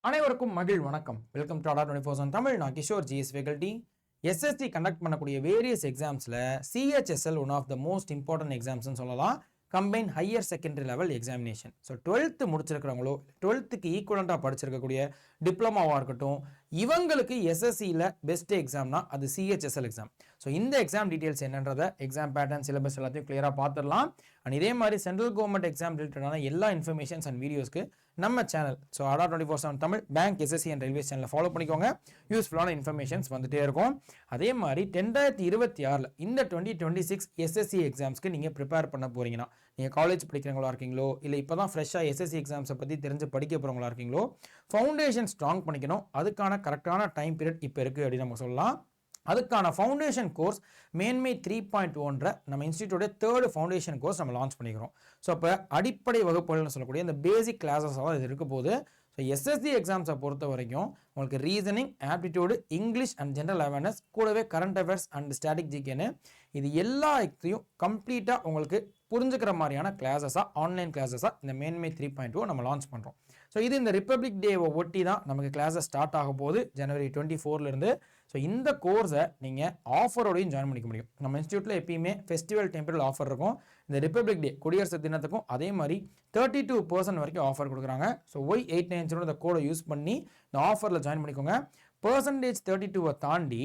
அனைவருக்கும் மகிழ் வணக்கம். வெல்கம் டு அடா 24/7 தமிழ். நான் Kishore GS faculty. SST conduct பண்ணக்கூடிய வேரியஸ் எக்ஸாம்ஸில் CHSL one of the most important எக்ஸாம்ஸ்னு சொல்லலாம். Combine higher secondary level examination. So 12th முடிச்சிருக்கிறவங்களோ 12th ஈக்குவலண்ட்டாக படிச்சிருக்கக்கூடிய டிப்ளமாவாக இருக்கட்டும், இவங்களுக்கு எஸ்எஸ்சியில் பெஸ்ட் எக்ஸாம்னா அது சிஹெச்எஸ்எல் எக்ஸாம். ஸோ இந்த எக்ஸாம் டீட்டெயில்ஸ் என்னன்றதை எக்ஸாம் பேட்டர்ன் சிலபஸ் எல்லாத்தையும் கிளியராக பார்த்துடலாம். அண்ட் இதே மாதிரி சென்ட்ரல் கவர்மெண்ட் எக்ஸாம் ரிலேட்டடான எல்லா இன்ஃபர்மேஷன்ஸ் அண்ட் வீடியோஸ்க்கு நம்ம சேனல் ஸோ அடா 24/7 Tamil bank SSC and railway சேனலை ஃபாலோ பண்ணிக்கோங்க. யூஸ்ஃபுல்லான இன்ஃபர்மேஷன்ஸ் வந்துட்டே இருக்கும். அதே மாதிரி 2026 இந்த 2026 எஸ்எஸ்சி எக்ஸாம்ஸ்க்கு நீங்கள் ப்ரிப்பேர் பண்ண போறீங்கன்னா, நீங்கள் காலேஜ் படிக்கிறவங்களா இருக்கீங்களோ இல்லை இப்போ தான் ஃப்ரெஷ்ஷாக எஸ்எஸ்சி எக்ஸாம்ஸை பற்றி தெரிஞ்சு படிக்க போகிறவங்களா இருக்கீங்களோ, ஃபவுண்டேஷன் ஸ்ட்ராங் பண்ணிக்கணும். அதுக்கான கரெக்டான டைம் பீரியட் இப்போ இருக்குது அப்படின்னு நம்ம சொல்லலாம். அதுக்கான ஃபவுண்டேஷன் கோர்ஸ் மேன்மை 3.1 நம்ம இன்ஸ்டிடியூட்டோட 3rd ஃபவுண்டேஷன் கோர்ஸ் நம்ம லான்ச் பண்ணிக்கிறோம். ஸோ அப்போ அடிப்படை வகுப்புகள்னு சொல்லக்கூடிய இந்த பேசிக் கிளாஸஸ் தான் இது இருக்க போது. ஸோ எஸ்எஸ்சி எக்ஸாம்ஸை பொறுத்த வரைக்கும் உங்களுக்கு reasoning, aptitude, English and general awareness, கூடவே கரண்ட் அஃபேர்ஸ் அண்ட் ஸ்டாட்டிக் ஜிகேன்னு இது எல்லாத்தையும் கம்ப்ளீட்டாக உங்களுக்கு புரிஞ்சுக்கிற மாதிரியான கிளாஸஸாக, ஆன்லைன் கிளாஸஸாக இந்த மேன்மை 3.2 நம்ம லான்ச் பண்ணுறோம். ஸோ இது இந்த ரிப்பப்ளிக் டேவை ஒட்டி தான் நமக்கு கிளாஸஸ் ஸ்டார்ட் ஆக போகுது ஜனவரி 24 ஸோ இந்த கோர்ஸை நீங்கள் ஆஃபரோடையும் ஜாயின் பண்ணிக்க முடியும். நம்ம இன்ஸ்டியூட்டில் எப்பயுமே ஃபெஸ்டிவல் டெம்பரல் ஆஃபர் இருக்கும். இந்த ரிப்பப்ளிக் டே குடியரசு தினத்துக்கும் அதே மாதிரி 32% வரைக்கும் ஆஃபர் கொடுக்குறாங்க. ஸோ Y890 இந்த கோடை யூஸ் பண்ணி இந்த ஆஃபரில் ஜாயின் பண்ணிக்கோங்க. பர்சன்டேஜ் 32 தாண்டி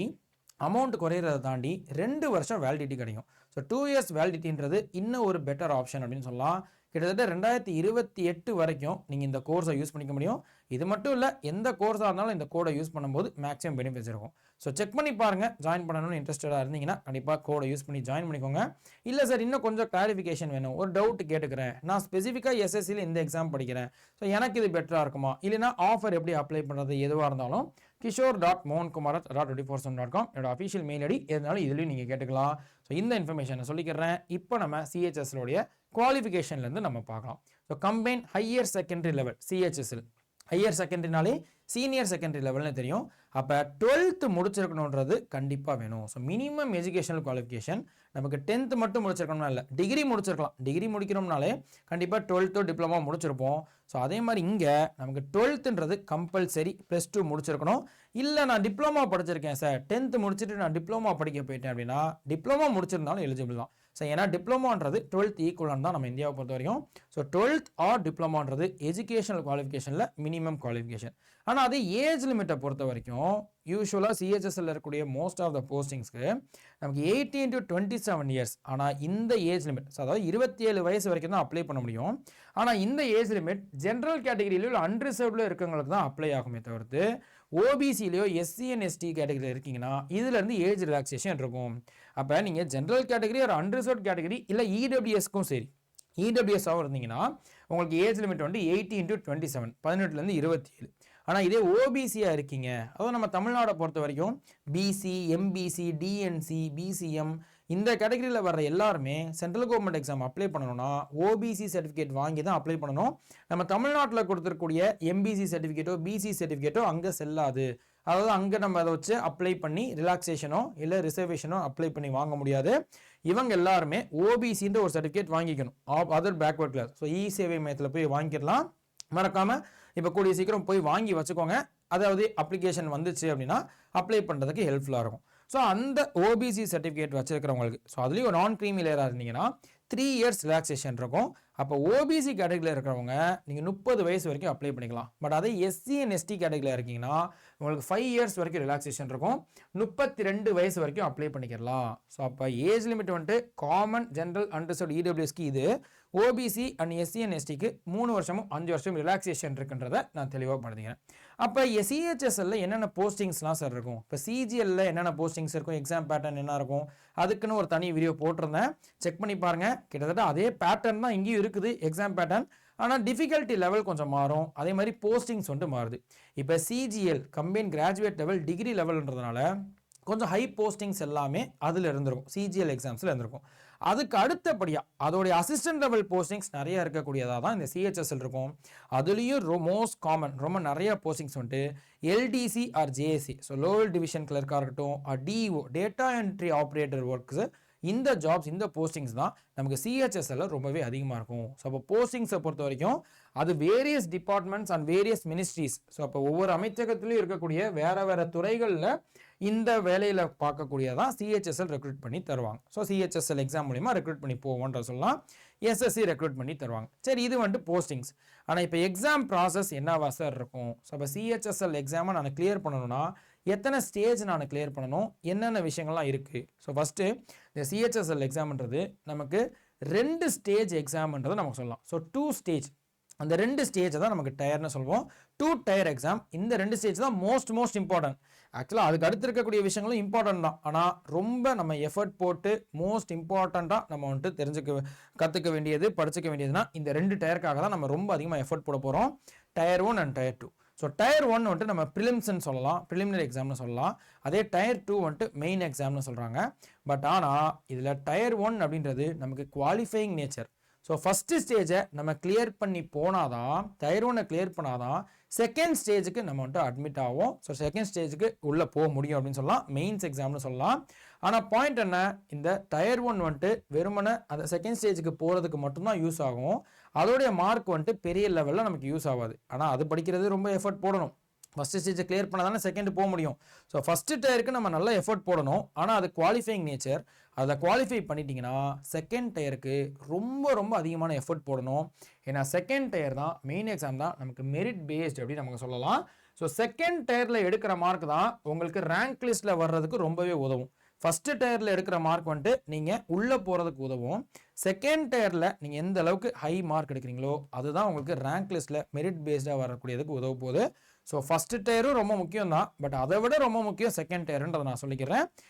அமௌண்ட் குறையிறதை தாண்டி 2 வருஷம் வேலிடிட்டி கிடைக்கும். ஸோ 2 years வேலிடிட்டின்றது இன்னும் ஒரு பெட்டர் ஆப்ஷன் அப்படின்னு சொல்லலாம். கிட்டத்தட்ட 2028 வரைக்கும் நீங்கள் இந்த கோர்ஸை யூஸ் பண்ணிக்க முடியும். இது மட்டும் இல்லை, எந்த கோர்ஸாக இருந்தாலும் இந்த கோடை யூஸ் பண்ணும்போது மேக்ஸிமம் பெனிஃபிட்ஸ் இருக்கும். ஸோ செக் பண்ணி பாருங்கள். ஜாயின் பண்ணணும்னு இன்ட்ரெஸ்டடாக இருந்தீங்கன்னா கண்டிப்பாக கோடை யூஸ் பண்ணி ஜாயின் பண்ணிக்கோங்க. இல்லை சார், இன்னும் கொஞ்சம் கிளாரிஃபிகேஷன் வேணும், ஒரு டவுட் கேட்டுக்கிறேன், நான் ஸ்பெசிஃபிக்காக எஸ்எஸ்சியில் இந்த எக்ஸாம் படிக்கிறேன், ஸோ எனக்கு இது பெட்டராக இருக்குமா, இல்லைனா ஆஃபர் எப்படி அப்ளை பண்ணுறது, எதுவாக இருந்தாலும் kishore.mohankumar@24/7.com என்னோட அஃபிஷியல் மெயில் ஐடி. எதனாலும் இதுலையும் நீங்கள் கேட்டுக்கலாம். ஸோ இந்த இன்ஃபர்மேஷனை சொல்லிக்கிறேன். இப்போ நம்ம சிஹெச்எஸ்எலோடைய குவாலிஃபிகேஷன்லேருந்து நம்ம பார்க்கலாம். So combine higher secondary level CHSL. Higher செகண்டரினாலே சீனியர் செகண்டரி லெவல்னு தெரியும். அப்போ 12th முடிச்சிருக்கணுன்றது கண்டிப்பாக வேணும். ஸோ மினிமம் எஜுகேஷனல் குவாலிஃபிகேஷன் நமக்கு 10th மட்டும் முடிச்சிருக்கணும்னா இல்லை, டிகிரி முடிச்சிருக்கலாம். டிகிரி முடிக்கணும்னாலே கண்டிப்பாக 12th டிப்ளமா முடிச்சிருப்போம். ஸோ அதே மாதிரி இங்கே நமக்கு 12th கம்பல்சரி +2 முடிச்சிருக்கணும். இல்லை நான் டிப்ளமா படிச்சிருக்கேன் சார், 10th முடிச்சுட்டு நான் டிப்ளமா படிக்க போயிட்டேன் அப்படின்னா டிப்ளமா முடிச்சிருந்தாலும் எலிஜிபிள் தான். ஸோ ஏன்னா டிப்ளமான்றது 12th ஈக்குவலன் தான் நம்ம இந்தியாவை பொறுத்த வரைக்கும். ஸோ 12th ஆர் டிப்ளமான்றது எஜுகேஷனல் குவாலிஃபிகேஷனில் மினிமம் குவாலிஃபிகேஷன். ஆனால் அதே ஏஜ் லிமிட்டை பொறுத்த வரைக்கும் யூஸ்வலாக சிஹெச்எஸ்எல் இருக்கக்கூடிய மோஸ்ட் ஆஃப் த போஸ்டிங்ஸ்க்கு நமக்கு 18 to 27 years. ஆனால் இந்த ஏஜ் லிமிட், அதாவது 27 வயசு வரைக்கும் தான் அப்ளை பண்ண முடியும். ஆனால் இந்த ஏஜ் லிமிட் ஜென்ரல் கேட்டகரியிலோ இல்லை அன்ரிசர்வ்டில் இருக்கவங்களுக்கு தான் அப்ளை ஆகுமே தவிர்த்து ஓபிசிலையோ எஸ்சி அண்ட் எஸ்டி கேட்டகரியில் இருக்கீங்கன்னா இதுலேருந்து ஏஜ் ரிலாக்ஸேஷன் இருக்கும். அப்போ நீங்கள் ஜென்ரல் கேட்டகரி ஒரு அன்ரிசர்வ்ட் கேட்டகரி இல்லை இடபிள்யூஎஸ்க்கும் சரி, இடபிள்யூஎஸ்ஸாகவும் இருந்தீங்கன்னா உங்களுக்கு ஏஜ் லிமிட் 18 to 27, 18லேருந்து 27. ஆனால் இதே ஓபிசியாக இருக்கீங்க, அதுவும் நம்ம தமிழ்நாடை பொறுத்த வரைக்கும் பிசி, எம்பிசி, டிஎன்சி, பிசிஎம் இந்த கேட்டகரியில் வர்ற எல்லாருமே சென்ட்ரல் கவர்மெண்ட் எக்ஸாம் அப்ளை பண்ணணும்னா ஓபிசி சர்டிஃபிகேட் வாங்கி தான் அப்ளை பண்ணணும். நம்ம தமிழ்நாட்டில் கொடுத்துருக்கூடிய எம்பிசி சர்டிஃபிகேட்டோ பிசி சர்டிஃபிகேட்டோ அங்கே செல்லாது. அதாவது அங்கே நம்ம அதை வச்சு அப்ளை பண்ணி ரிலாக்ஸேஷனோ இல்லை ரிசர்வேஷனோ அப்ளை பண்ணி வாங்க முடியாது. இவங்க எல்லாருமே ஓபிசின்ற ஒரு சர்டிஃபிகேட் வாங்கிக்கணும், அதர் பேக்வர்ட் கிளாஸ். ஸோ இ சேவை மையத்தில் போய் வாங்கிடலாம். மறக்காமல் இப்போ கூடிய சீக்கிரம் போய் வாங்கி வச்சுக்கோங்க. அதாவது அப்ளிகேஷன் வந்துச்சு அப்படின்னா அப்ளை பண்ணுறதுக்கு ஹெல்ப்ஃபுல்லாக இருக்கும். ஸோ அந்த ஓபிசி சர்டிஃபிகேட் வச்சிருக்கிறவங்களுக்கு, ஸோ அதுலேயும் ஒரு நான் க்ரீமி லேயராக இருந்தீங்கன்னா 3 years ரிலாக்ஸேஷன் இருக்கும். அப்போ ஓபிசி கேட்டகரியில் இருக்கிறவங்க நீங்கள் 30 வயசு வரைக்கும் அப்ளை பண்ணிக்கலாம். பட் அதே எஸ்சி அண்ட் எஸ்டி கேட்டகரியில் இருக்கீங்கன்னா உங்களுக்கு 5 years வரைக்கும் ரிலாக்ஸேஷன் இருக்கும். 32 வயசு வரைக்கும் அப்ளை பண்ணிக்கலாம். ஸோ அப்போ age limit common, general, unreserved, இடபிள்யூஎஸ்க்கு இது, ஓபிசி அண்ட் எஸ்சி அண்ட் எஸ்டிக்கு 3 வருஷமும் 5 வருஷம் ரிலாக்ஸேஷன் இருக்குன்றதை நான் தெளிவாக படுத்திக்கிறேன். அப்போ சிஹெச்எஸ்எல்ல என்னென்ன போஸ்டிங்ஸ்லாம் சார் இருக்கும், இப்போ சிஜிஎல்ல என்னென்ன போஸ்டிங்ஸ் இருக்கும், எக்ஸாம் பேட்டர்ன் என்ன இருக்கும், அதுக்குன்னு ஒரு தனி வீடியோ போட்டிருந்தேன், செக் பண்ணி பாருங்கள். கிட்டத்தட்ட அதே பேட்டர்ன் தான் இங்கேயும் இருக்குது எக்ஸாம் பேட்டர்ன். ஆனால் டிஃபிகல்ட்டி லெவல் கொஞ்சம் மாறும். அதே மாதிரி போஸ்டிங்ஸ் மாறுது. இப்போ CGL combine graduate level degree லெவல்ன்றதுனால கொஞ்சம் ஹை போஸ்டிங்ஸ் எல்லாமே அதில் இருந்திருக்கும், சிஜிஎல் எக்ஸாம்ஸில் இருந்திருக்கும். அதுக்கு அடுத்தபடியாக அதோடைய அசிஸ்டன்ட் லெவல் போஸ்டிங்ஸ் நிறைய இருக்கக்கூடியதாக தான் இந்த சிஹெச்எஸ்எல் இருக்கும். அதுலேயும் மோஸ்ட் காமன் ரொம்ப நிறைய postings LDC or JSC, so lower division கிளர்க்காக இருக்கட்டும், DO data entry operator works, இந்த ஜாப்ஸ் இந்த போஸ்டிங்ஸ் தான் நமக்கு சிஹெச்எஸ்எல்ல ரொம்பவே அதிகமாக இருக்கும். ஸோ அப்போ போஸ்டிங்ஸை பொறுத்த வரைக்கும் அது various departments and various ministries. So அப்போ ஒவ்வொரு அமைச்சகத்திலையும் இருக்கக்கூடிய வேற துறைகளில் இந்த வேலையில் பார்க்கக்கூடியதான் சிஹெச்எஸ்எல் ரெக்ரூட் பண்ணி தருவாங்க. ஸோ சிஹெச்எஸ்எல் எக்ஸாம் மூலிமா ரெக்ரூட் பண்ணி போவோன்ற சொல்லலாம். எஸ்எஸ்சி ரெக்ரூட் பண்ணி தருவாங்க. சரி, இது வந்துட்டு போஸ்டிங்ஸ். ஆனால் இப்போ எக்ஸாம் ப்ராசஸ் என்னவா சார் இருக்கும்? ஸோ இப்போ சிஹெச்எஸ்எல் எக்ஸாமை நான் கிளியர் பண்ணணும்னா எத்தனை ஸ்டேஜ் நான் கிளியர் பண்ணணும், என்னென்ன விஷயங்கள்லாம் இருக்குது? ஸோ ஃபஸ்ட்டு இந்த சிஹெச்எஸ்எல் எக்ஸாம்ன்றது நமக்கு 2 ஸ்டேஜ் எக்ஸாம்ன்றதை நமக்கு சொல்லலாம். ஸோ 2 ஸ்டேஜ், அந்த 2 ஸ்டேஜை தான் நமக்கு டயர்னு சொல்லுவோம். 2 டயர் எக்ஸாம். இந்த 2 ஸ்டேஜ் தான் மோஸ்ட் இம்பார்ட்டன்ட். ஆக்சுவலாக அதுக்கு அடுத்து இருக்கக்கூடிய விஷயங்களும் இம்பார்ட்டன்ட் தான். ஆனால் ரொம்ப நம்ம எஃபர்ட் போட்டு மோஸ்ட் இம்பார்ட்டண்ட்டாக நம்ம வந்துட்டு கற்றுக்க வேண்டியது, படிச்சுக்க வேண்டியதுன்னா இந்த 2 டயருக்காக தான் நம்ம ரொம்ப அதிகமாக எஃபர்ட் போட போகிறோம். Tier 1 and tier 2. So tier 1 வந்துட்டு நம்ம ப்ரிலிம்ஸ்ன்னு சொல்லலாம், ப்ரிலிமினரி எக்ஸாம்னு சொல்லலாம். அதே டயர் 2 வந்துட்டு மெயின் எக்ஸாம்னு சொல்கிறாங்க. பட் ஆனால் இதில் டயர் 1 அப்படின்றது நமக்கு குவாலிஃபையிங் நேச்சர். ஸோ ஃபஸ்ட்டு ஸ்டேஜை நம்ம கிளியர் பண்ணி போனாதான், டயர் 1 கிளியர் பண்ணாதான் செகண்ட் ஸ்டேஜுக்கு நம்ம வந்துட்டு அட்மிட் ஆகும். ஸோ செகண்ட் ஸ்டேஜுக்கு உள்ளே போக முடியும் அப்படின்னு சொல்லலாம், மெயின்ஸ் எக்ஸாம்னு சொல்லலாம். ஆனால் பாயிண்ட் என்ன, இந்த டயர் 1 வந்துட்டு வெறுமனை அந்த செகண்ட் ஸ்டேஜுக்கு போகிறதுக்கு மட்டும்தான் யூஸ் ஆகும். அதோடைய மார்க் வந்துட்டு பெரிய லெவலில் நமக்கு யூஸ் ஆகாது. ஆனால் அது படிக்கிறது ரொம்ப எஃபர்ட் போடணும். ஃபஸ்ட்டு ஸ்டேஜை கிளியர் பண்ணால் தானே செகண்ட் போக முடியும். ஸோ ஃபஸ்ட்டு டயருக்கு நம்ம நல்லா எஃபர்ட் போடணும். ஆனால் அது குவாலிஃபையிங் நேச்சர். அதில் குவாலிஃபை பண்ணிட்டீங்கன்னா செகண்ட் டயருக்கு ரொம்ப அதிகமான எஃபர்ட் போடணும். ஏன்னா செகண்ட் டயர் தான், மெயின் எக்ஸாம் தான் நமக்கு மெரிட் பேஸ்ட் அப்படின்னு நமக்கு சொல்லலாம். ஸோ செகண்ட் டயரில் எடுக்கிற மார்க் தான் உங்களுக்கு ரேங்க் லிஸ்ட்டில் வர்றதுக்கு ரொம்பவே உதவும். ஃபஸ்ட்டு டயரில் எடுக்கிற மார்க் வந்துட்டு நீங்கள் உள்ளே போகிறதுக்கு உதவும். செகண்ட் டயரில் நீங்கள் எந்த அளவுக்கு ஹை மார்க் எடுக்கிறீங்களோ அதுதான் உங்களுக்கு ரேங்க் லிஸ்ட்டில் மெரிட் பேஸ்டாக வரக்கூடியதுக்கு உதவ போகுது. ஸோ ஃபஸ்ட்டு டயரும் ரொம்ப முக்கியம் தான், பட் அதை விட ரொம்ப முக்கியம் செகண்ட் டயருன்றதை நான் சொல்லிக்கிறேன்.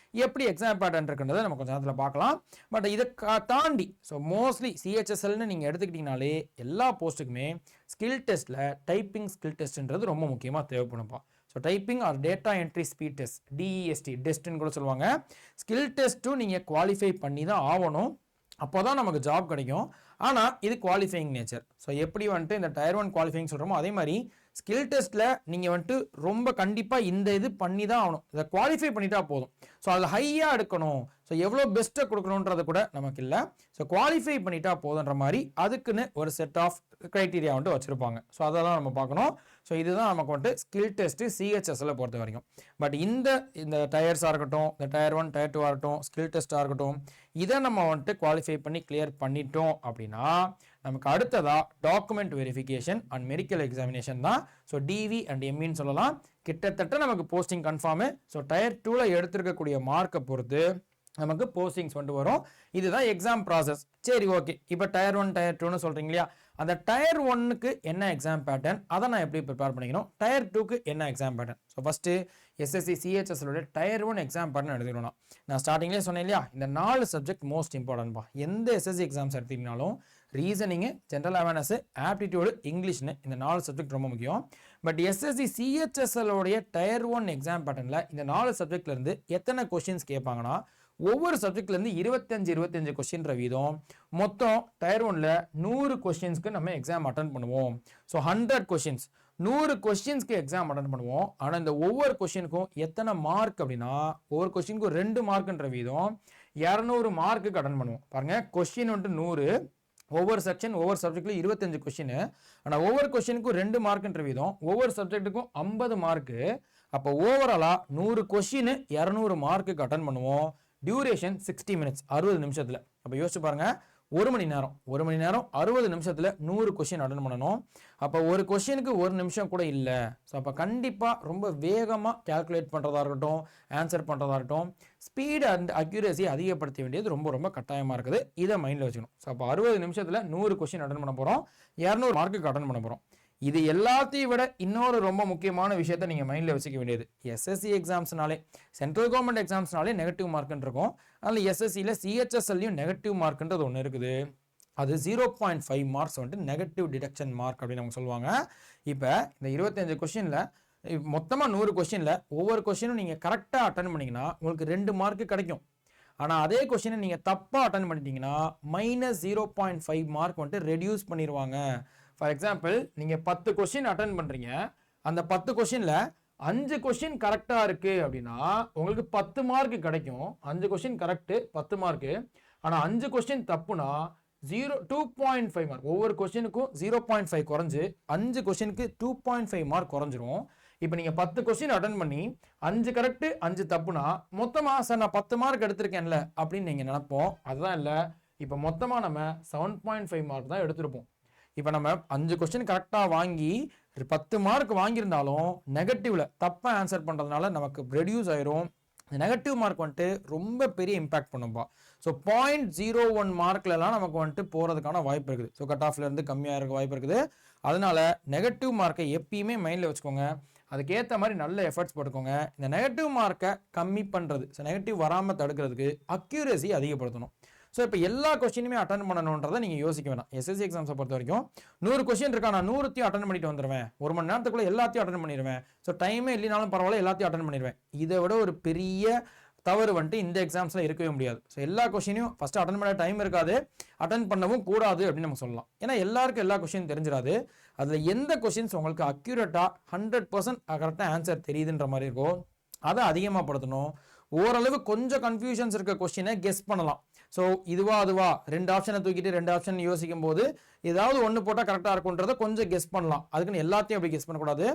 எப்படி எக்ஸாம் பேட்டர்ன் இருக்குன்றதை நம்ம கொஞ்சம் நேரத்தில் பார்க்கலாம். பட் இதை தாண்டி ஸோ மோஸ்ட்லி சிஹெச்எஸ்எல்னு நீங்கள் எடுத்துக்கிட்டிங்கனாலே எல்லா போஸ்ட்டுக்குமே ஸ்கில் டெஸ்ட்டில் டைப்பிங் ஸ்கில் டெஸ்ட்ன்றது ரொம்ப முக்கியமாக தேவைப்படும்ப்பா. So typing or data entry speed test, DEST டெஸ்ட்னு கூட சொல்லுவாங்க. ஸ்கில் டெஸ்ட்டும் நீங்கள் குவாலிஃபை பண்ணி தான் ஆகணும், அப்போ தான் நமக்கு ஜாப் கிடைக்கும். ஆனால் இது குவாலிஃபையிங் நேச்சர். ஸோ எப்படி வந்துட்டு இந்த டயர் 1 குவாலிஃபைங் சொல்கிறோமோ அதே மாதிரி ஸ்கில் டெஸ்ட்டில் நீங்கள் வந்துட்டு ரொம்ப கண்டிப்பாக இந்த இது பண்ணி தான் ஆகணும். இதை குவாலிஃபை பண்ணிட்டா போதும். ஸோ அதில் ஹையாக எடுக்கணும், ஸோ எவ்வளோ பெஸ்ட்டாக கொடுக்கணுன்றது கூட நமக்கு இல்லை. ஸோ குவாலிஃபை பண்ணிட்டா போதுன்ற மாதிரி அதுக்குன்னு ஒரு செட் ஆஃப் க்ரைட்டீரியா வந்துட்டு வச்சுருப்பாங்க. ஸோ அதை தான் நம்ம பார்க்கணும். ஸோ இதுதான் நமக்கு வந்துட்டு ஸ்கில் டெஸ்ட்டு சிஹெச்எஸ்எல்லை பொறுத்த வரைக்கும். பட் இந்த டயர்ஸாக இருக்கட்டும், இந்த டயர் 1 டயர் 2 இருக்கட்டும், ஸ்கில் டெஸ்ட்டாக இருக்கட்டும், இதை நம்ம வந்துட்டு குவாலிஃபை பண்ணி கிளியர் பண்ணிட்டோம் அப்படின்னா நமக்கு அடுத்ததா document verification and medical examination தான். ஸோ டிவி அண்ட் எம்இன்னு சொல்லலாம். கிட்டத்தட்ட நமக்கு போஸ்டிங் கன்ஃபார்மு. ஸோ டயர் 2ல் எடுத்திருக்கக்கூடிய மார்க்கை பொறுத்து நமக்கு போஸ்டிங்ஸ் வந்துட்டு வரும். இதுதான் எக்ஸாம் ப்ராசஸ். சரி, ஓகே. இப்போ டயர் 1 டயர் 2ன்னு சொல்கிறீங்க இல்லையா, அந்த டயர் 1க்கு என்ன எக்ஸாம் பேட்டர்ன், அதை நான் எப்படி ப்ரிப்பேர் பண்ணிக்கணும், டயர் 2க்கு என்ன exam pattern. So first SSC சிஹெச்எஸ்எலோட டயர் 1 எக்ஸாம் பேட்டர்ன் எடுத்துக்கணும். நான் ஸ்டார்டிங்லேயே சொன்னேன் இல்லையா, இந்த 4 சப்ஜெக்ட் மோஸ்ட் இம்பார்ட்டன்ட்பா. எந்த எஸ்எஸ்சி எக்ஸாம்ஸ் எடுத்தீங்கனாலும் ரீசனிங்கு, ஜென்ரல் அவேர்னஸ், ஆப்டிடியூடு, இங்கிலீஷ்னு இந்த 4 சப்ஜெக்ட் ரொம்ப முக்கியம். பட் எஸ்எஸ்சி சிஹெச்எஸ்எலோடைய டயர் 1 எக்ஸாம் பேட்டர்னில் இந்த 4 சப்ஜெக்ட்லேருந்து எத்தனை கொஸ்டின்ஸ் கேட்பாங்கன்னா, ஒவ்வொரு சப்ஜெக்ட்லேருந்து 25 கொஸ்டின்ற வீதம். மொத்தம் டயர் 1ல் 100 கொஸ்டின்ஸ்க்கு நம்ம எக்ஸாம் அட்டன் பண்ணுவோம். ஸோ 100 கொஸ்டின்ஸ், 100 கொஸ்டின்ஸ்க்கு எக்ஸாம் அட்டன் பண்ணுவோம். ஆனால் இந்த ஒவ்வொரு கொஸ்டினுக்கும் எத்தனை மார்க் அப்படின்னா, ஒவ்வொரு கொஸ்டினுக்கும் 2 மார்க்குன்ற வீதம் 200 மார்க்குக்கு அட்டன் பண்ணுவோம். பாருங்கள், கொஸ்டின் வந்துட்டு 100, ஒவ்வொரு செக்ஷன் ஒவ்வொரு சப்ஜெக்ட்லையும் 25 கொஸ்டின். ஆனால் ஒவ்வொரு கொஸ்டினுக்கும் 2 மார்க்குன்ற வீதம், ஒவ்வொரு சப்ஜெக்ட்டுக்கும் 50 மார்க்கு. அப்போ ஓவராலாக 100 கொஸ்டின் 200 மார்க்குக்கு அட்டன் பண்ணுவோம். டியூரேஷன் 60 மினிட்ஸ், 60 நிமிஷத்தில். அப்போ யோசிச்சு பாருங்க, 1 மணி நேரம் 60 நிமிஷத்தில் 100 கொஸ்டின் அட்டன் பண்ணணும். அப்போ ஒரு கொஸ்டினுக்கு 1 நிமிஷம் கூட இல்லை. ஸோ அப்போ கண்டிப்பாக ரொம்ப வேகமாக கேல்குலேட் பண்ணுறதா இருக்கட்டும், ஆன்சர் பண்ணுறதா இருக்கட்டும், ஸ்பீடு அண்ட் அக்யூரேசி அதிகப்படுத்த வேண்டியது ரொம்ப கட்டாயமாக இருக்குது. இதை மைண்டில் வச்சுக்கணும். ஸோ அப்போ 60 நிமிஷத்தில் 100 கொஸ்டின் அட்டன் பண்ண போகிறோம், 200 மார்க்குக்கு அட்டன் பண்ண போகிறோம். இது எல்லாத்தையும் விட இன்னொரு ரொம்ப முக்கியமான விஷயத்தை நீங்கள் மைண்டில் வச்சுக்க வேண்டியது, எஸ்எஸ்சி எக்ஸாம்ஸ்னாலே, சென்ட்ரல் கவர்மெண்ட் எக்ஸாம்ஸ்னாலே நெகட்டிவ் மார்க்குன்னு இருக்கும். அதில் எஸ்எஸ்சியில் சிஹெச்எஸ்எல்லையும் நெகட்டிவ் மார்க்குன்றது ஒன்று இருக்குது. அது 0.5 மார்க்ஸ் வந்துட்டு நெகட்டிவ் டிடக்ஷன் மார்க் அப்படின்னு அவங்க சொல்லுவாங்க. இப்போ இந்த 25 கொஸ்டினில் மொத்தமாக 100 கொஸ்டினில் ஒவ்வொரு கொஸ்டினும் நீங்கள் கரெக்டாக அட்டன் பண்ணிங்கன்னா உங்களுக்கு 2 மார்க்கு கிடைக்கும். ஆனால் அதே கொஸ்டினை நீங்கள் தப்பாக அட்டன் பண்ணிட்டீங்கன்னா -0.5 மார்க் வந்துட்டு ரெடியூஸ் பண்ணிடுவாங்க. ஃபார் எக்ஸாம்பிள், நீங்கள் 10 கொஸ்டின் அட்டன் பண்ணுறீங்க, அந்த 10 கொஸ்டினில் 5 கொஸ்டின் கரெக்டாக இருக்குது அப்படின்னா உங்களுக்கு 10 மார்க் கிடைக்கும். 5 கொஸ்டின் கரெக்டு 10 மார்க்கு. ஆனால் 5 கொஸ்டின் தப்புனா 2.5 மார்க். ஒவ்வொரு கொஸ்டினுக்கும் 0.5 குறைஞ்சு 5 கொஸ்டினுக்கு 2.5 மார்க் குறைஞ்சிரும். இப்போ நீங்கள் 10 கொஸ்டின் அட்டன் பண்ணி 5 கரெக்டு 5 தப்புனா மொத்தமாக சார் நான் 10 மார்க் எடுத்திருக்கேன்ல அப்படின்னு நீங்கள் நினைப்போம். அதுதான் இல்லை. இப்போ மொத்தமாக நம்ம 7.5 மார்க் தான் எடுத்திருப்போம். இப்போ நம்ம 5 கொஸ்டின் கரெக்டாக வாங்கி 10 மார்க் வாங்கியிருந்தாலும் நெகட்டிவ்ல தப்பாக ஆன்சர் பண்ணுறதுனால நமக்கு ரெடியூஸ் ஆயிரும். நெகட்டிவ் மார்க் வந்துட்டு ரொம்ப பெரிய இம்பாக்ட் பண்ணும்பா. ஸோ 0.01 மார்க்லலாம் நமக்கு வந்துட்டு போகிறதுக்கான வாய்ப்பு இருக்குது. ஸோ கட் ஆஃப்லேருந்து கம்மியாக இருக்க வாய்ப்பு இருக்குது. அதனால நெகட்டிவ் மார்க்கை எப்பயுமே மைண்டில் வச்சுக்கோங்க. அதுக்கேற்ற மாதிரி நல்ல எஃபர்ட்ஸ் போட்டுக்கோங்க. இந்த நெகட்டிவ் மார்க்கை கம்மி பண்ணுறது, ஸோ நெகட்டிவ் வராமல் தடுக்கிறதுக்கு அக்யூரசி அதிகப்படுத்தணும். ஸோ இப்போ எல்லா கொஸ்டினுமே அட்டன் பண்ணணுன்றதை நீங்கள் யோசிக்க வேணாம். எஸ்எஸ்சி எக்ஸாம்ஸை பொறுத்த வரைக்கும் 100 கொஸ்டின் இருக்கா, நான் 100த்தையும் அட்டன் பண்ணிட்டு வந்துடுவேன், 1 மணி நேரத்துக்குள்ளே எல்லாத்தையும் அட்டன் பண்ணிடுவேன், ஸோ டைமே இல்லைனாலும் பரவாயில்ல எல்லாத்தையும் அட்டன் பண்ணிடுவேன். இதை விட ஒரு பெரிய தவறு வந்துட்டு இந்த எக்ஸாம்ஸில் இருக்கவே முடியாது. ஸோ எல்லா கொஸ்டினையும் ஃபஸ்ட்டு அட்டன் பண்ண டைம் இருக்காது, அட்டன் பண்ணவும் கூடாது அப்படின்னு நம்ம சொல்லலாம். ஏன்னா எல்லாருக்கும் எல்லா கொஸ்டின் தெரிஞ்சிடாது. அதில் எந்த கொஸ்டின்ஸ் உங்களுக்கு அக்யூரேட்டாக 100% கரெக்டாக ஆன்சர் தெரியுதுன்ற மாதிரி இருக்கும், அதை அதிகமாக படுத்தணும். ஓரளவு கொஞ்சம் கன்ஃபியூஷன்ஸ் இருக்க கொஸ்டினை கெஸ் பண்ணலாம். ஸோ இதுவா அதுவா 2 ஆப்ஷனை தூக்கிட்டு 2 ஆப்ஷன் யோசிக்கும் போது ஏதாவது ஒன்று போட்டால் கரெக்டாக இருக்குன்றதை கொஞ்சம் கெஸ் பண்ணலாம். அதுக்குன்னு எல்லாத்தையும் அப்படி கெஸ் பண்ணக்கூடாது.